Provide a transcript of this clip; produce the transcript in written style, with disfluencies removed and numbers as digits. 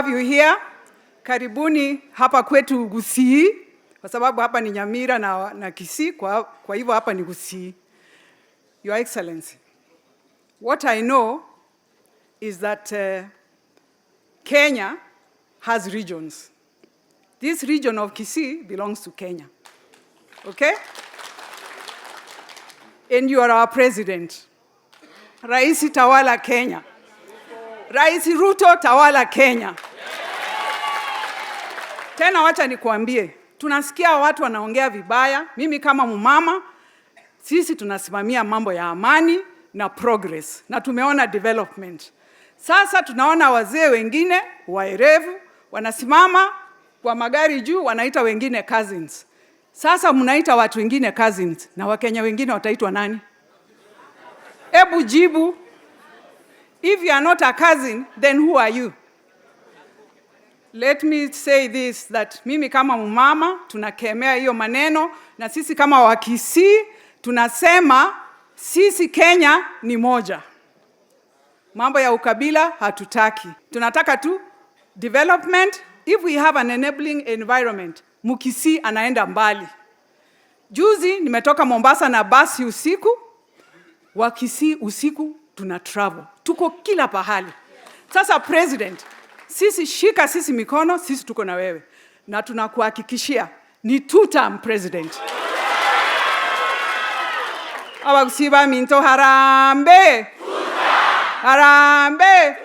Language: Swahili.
have you here. Karibuni hapa kwetu Gusii, kwa sababu hapa ni Nyamira na Kisii, kwa hivyo hapa ni Gusii. Your Excellency, what I know is that Kenya has regions. This region of Kisii belongs to Kenya. Okay? And you are our president. Raisi tawala Kenya. Raisi Ruto tawala Kenya. Tena wacha nikuambie, tunasikia watu wanaongea vibaya. Mimi kama mumama, sisi tunasimamia mambo ya amani na progress. Na tumeona development. Sasa tunaona wazee wengine, waerevu, wanasimama kwa magari juu, wanaita wengine cousins. Sasa mnaita watu wengine cousins, na Wakenya wengine wataitwa nani? Ebu jibu. If you are not a cousin, then who are you? Let me say this, that mimi kama mumama, tunakemea hiyo maneno, na sisi kama Wakisii, tunasema sisi Kenya ni moja. Mambo ya ukabila hatutaki. Tunataka tu development. If we have an enabling environment, Mukisii anaenda mbali. Juzi nimetoka Mombasa na basi usiku, Wakisii usiku tuna travel. Tuko kila pahali. Sasa president, sisi shika sisi mikono, sisi tuko na wewe. Na tunakuhakikishia ni two-term president. Abagusiba minto harambe. Harambe.